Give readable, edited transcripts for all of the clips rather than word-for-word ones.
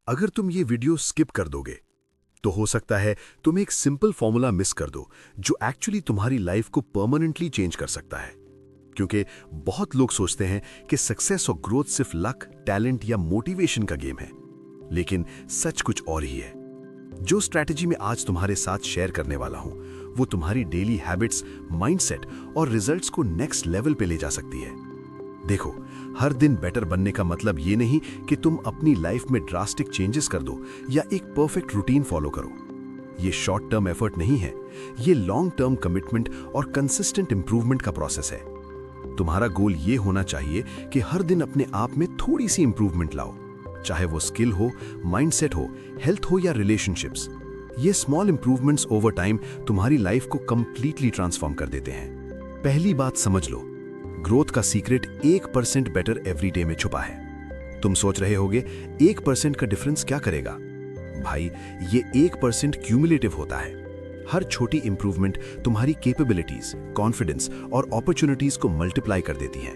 अगर तुम ये वीडियो स्किप कर दोगे तो हो सकता है तुम एक सिंपल फॉर्मूला मिस कर दो जो एक्चुअली तुम्हारी लाइफ को परमानेंटली चेंज कर सकता है। क्योंकि बहुत लोग सोचते हैं कि सक्सेस और ग्रोथ सिर्फ लक, टैलेंट या मोटिवेशन का गेम है, लेकिन सच कुछ और ही है। जो स्ट्रैटेजी मैं आज तुम्हारे साथ शेयर करने वाला हूं वो तुम्हारी डेली हैबिट्स, माइंडसेट और रिजल्ट्स को नेक्स्ट लेवल पे ले जा सकती है। देखो, हर दिन बेटर बनने का मतलब ये नहीं कि तुम अपनी लाइफ में ड्रास्टिक चेंजेस कर दो या एक परफेक्ट रूटीन फॉलो करो। ये शॉर्ट टर्म एफर्ट नहीं है, ये लॉन्ग टर्म कमिटमेंट और कंसिस्टेंट इंप्रूवमेंट का प्रोसेस है। तुम्हारा गोल ये होना चाहिए कि हर दिन अपने आप में थोड़ी सी इंप्रूवमेंट लाओ, चाहे वो स्किल हो, माइंडसेट हो, हेल्थ हो या रिलेशनशिप्स। ये स्मॉल इंप्रूवमेंट्स ओवर टाइम तुम्हारी लाइफ को कंप्लीटली ट्रांसफॉर्म कर देते हैं। पहली बात समझ लो, ग्रोथ का सीक्रेट 1% बेटर एवरी डे में छुपा है। तुम सोच रहे होगे 1% का डिफरेंस क्या करेगा? भाई, ये 1% क्यूमुलेटिव होता है। हर छोटी इंप्रूवमेंट तुम्हारी कैपेबिलिटीज, कॉन्फिडेंस और अपॉर्चुनिटीज को मल्टीप्लाई कर देती है।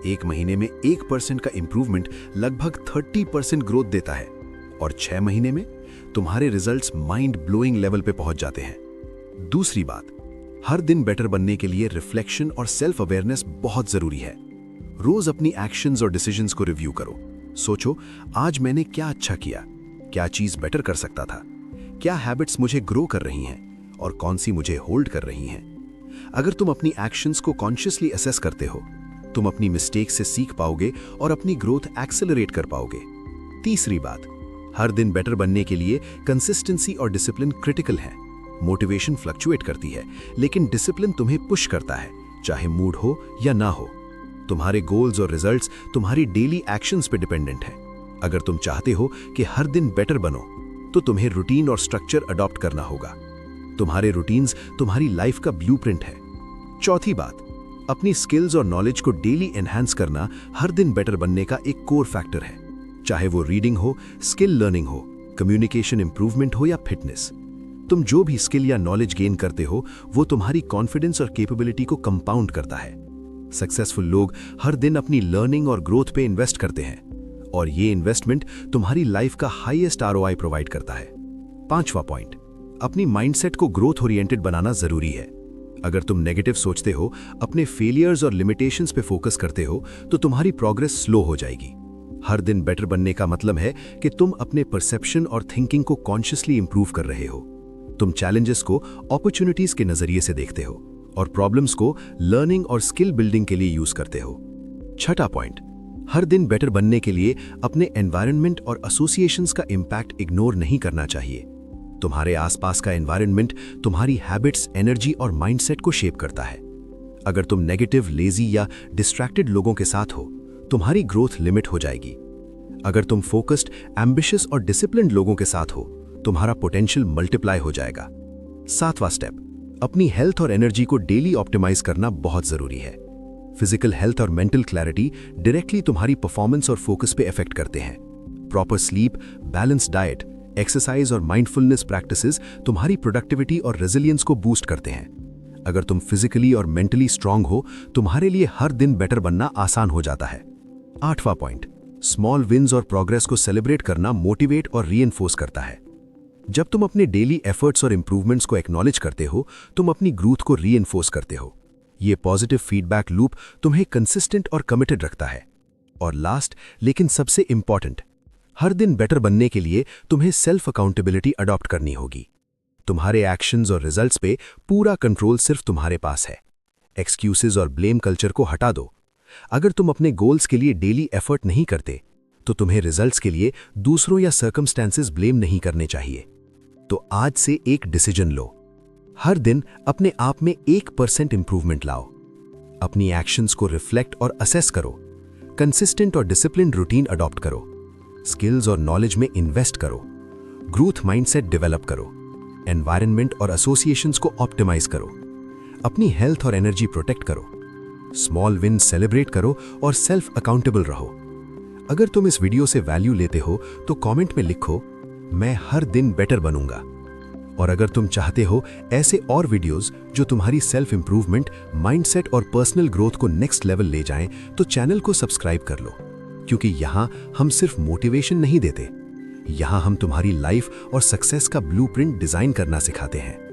एक महीने में 1% का इंप्रूवमेंट लगभग 30% ग्रोथ देता है और 6 महीने में तुम्हारे रिजल्ट्स माइंड ब्लोइंग लेवल पे पहुंच जाते हैं। दूसरी बात, हर दिन बेटर बनने के लिए रिफ्लेक्शन और सेल्फ अवेयरनेस बहुत जरूरी है। रोज अपनी एक्शंस और डिसीजंस को रिव्यू करो। सोचो, आज मैंने क्या अच्छा किया, क्या चीज बेटर कर सकता था, क्या हैबिट्स मुझे ग्रो कर रही हैं और कौन सी मुझे होल्ड कर रही हैं। अगर तुम अपनी एक्शंस को कॉन्शियसली असेस करते हो, तुम अपनी मिस्टेक से सीख पाओगे और अपनी ग्रोथ एक्सेलरेट कर पाओगे। तीसरी बात, हर दिन बेटर बनने के लिए कंसिस्टेंसी और डिसिप्लिन क्रिटिकल है। मोटिवेशन फ्लक्चुएट करती है, लेकिन डिसिप्लिन तुम्हें पुश करता है, चाहे मूड हो या ना हो। तुम्हारे गोल्स और रिजल्ट्स तुम्हारी डेली एक्शंस पे डिपेंडेंट हैं। अगर तुम चाहते हो कि हर दिन बेटर बनो, तो तुम्हें रूटीन और स्ट्रक्चर अडॉप्ट करना होगा। तुम्हारे रूटीन्स तुम्हारी लाइफ का ब्लूप्रिंट है। चौथी बात, अपनी स्किल्स और नॉलेज को डेली एनहांस करना हर दिन बेटर बनने का एक कोर फैक्टर है। चाहे वो रीडिंग हो, स्किल लर्निंग हो, कम्युनिकेशन इंप्रूवमेंट हो या फिटनेस। तुम जो भी स्किल या नॉलेज गेन करते हो वो तुम्हारी कॉन्फिडेंस और कैपेबिलिटी को कंपाउंड करता है। सक्सेसफुल लोग हर दिन अपनी लर्निंग और ग्रोथ पे इन्वेस्ट करते हैं और ये इन्वेस्टमेंट तुम्हारी लाइफ का हाईएस्ट आरओआई प्रोवाइड करता है। पांचवा पॉइंट, अपनी माइंडसेट को ग्रोथ ओरिएंटेड बनाना जरूरी है। अगर तुम नेगेटिव सोचते हो, अपने फेलियर्स और लिमिटेशंस पे फोकस करते हो, तो तुम्हारी प्रोग्रेस स्लो हो जाएगी। हर दिन बेटर बनने का मतलब है कि तुम अपने परसेप्शन और थिंकिंग को कॉन्शियसली इंप्रूव कर रहे हो। तुम चैलेंजेस को अपॉर्चुनिटीज के नजरिए से देखते हो और प्रॉब्लम्स को लर्निंग और स्किल बिल्डिंग के लिए यूज करते हो। छठा पॉइंट, हर दिन बेटर बनने के लिए अपने एनवायरनमेंट और एसोसिएशंस का इंपैक्ट इग्नोर नहीं करना चाहिए। तुम्हारे आसपास का एनवायरनमेंट तुम्हारी हैबिट्स, एनर्जी और माइंडसेट को शेप करता है। अगर तुम नेगेटिव, लेजी या डिस्ट्रैक्टेड लोगों के साथ हो, तुम्हारी ग्रोथ लिमिट हो जाएगी। अगर तुम फोकस्ड, एम्बिशियस और डिसिप्लिन्ड लोगों के साथ हो, तुम्हारा पोटेंशियल मल्टीप्लाई हो जाएगा। सातवां स्टेप, अपनी हेल्थ और एनर्जी को डेली ऑप्टिमाइज करना बहुत जरूरी है। फिजिकल हेल्थ और मेंटल क्लैरिटी डायरेक्टली तुम्हारी परफॉर्मेंस और फोकस पे इफेक्ट करते हैं। Proper sleep, balance diet, exercise और माइंडफुलनेस प्रैक्टिसेस तुम्हारी प्रोडक्टिविटी और रेजिलियंस को बूस्ट करते हैं। अगर तुम फिजिकली और मेंटली स्ट्रांग हो, तुम्हारे लिए हर दिन बेटर बनना आसान हो जाता है। आठवां पॉइंट, स्मॉल विन्स और प्रोग्रेस को सेलिब्रेट करना मोटिवेट और रीइंफोर्स करता है। जब तुम अपने डेली एफर्ट्स और इंप्रूवमेंट्स को एक्नॉलेज करते हो, तुम अपनी ग्रोथ को रीइंफोर्स करते हो। ये पॉजिटिव फीडबैक लूप तुम्हें कंसिस्टेंट और कमिटेड रखता है। और लास्ट लेकिन सबसे इंपॉर्टेंट, हर दिन बेटर बनने के लिए तुम्हें सेल्फ अकाउंटेबिलिटी अडॉप्ट करनी होगी। तुम्हारे एक्शंस और रिजल्ट्स पे पूरा कंट्रोल सिर्फ तुम्हारे पास है। एक्सक्यूजेस और ब्लेम कल्चर को हटा दो। अगर तुम अपने गोल्स के लिए डेली एफर्ट नहीं करते, तो तुम्हें रिजल्ट्स के लिए दूसरों या सर्कमस्टेंसेस ब्लेम नहीं करने चाहिए। तो आज से एक डिसीजन लो, हर दिन अपने आप में 1% इंप्रूवमेंट लाओ। अपनी एक्शंस को रिफ्लेक्ट और असेस करो। कंसिस्टेंट और डिसिप्लिन रूटीन अडॉप्ट करो। स्किल्स और नॉलेज में इन्वेस्ट करो। ग्रोथ माइंडसेट डेवलप करो। एनवायरनमेंट और एसोसिएशंस को ऑप्टिमाइज करो। अपनी हेल्थ और एनर्जी प्रोटेक्ट करो। स्मॉल विन सेलिब्रेट करो और सेल्फ अकाउंटेबल रहो। अगर तुम इस वीडियो से वैल्यू लेते हो तो कमेंट में लिखो, मैं हर दिन बेटर बनूंगा। और अगर तुम चाहते हो ऐसे और वीडियोस जो तुम्हारी सेल्फ इंप्रूवमेंट, माइंडसेट और पर्सनल ग्रोथ को नेक्स्ट लेवल ले जाएं, तो चैनल को सब्सक्राइब कर लो, क्योंकि यहां हम सिर्फ मोटिवेशन नहीं देते, यहाँ हम तुम्हारी लाइफ और सक्सेस का ब्लूप्रिंट डिजाइन करना सिखाते हैं।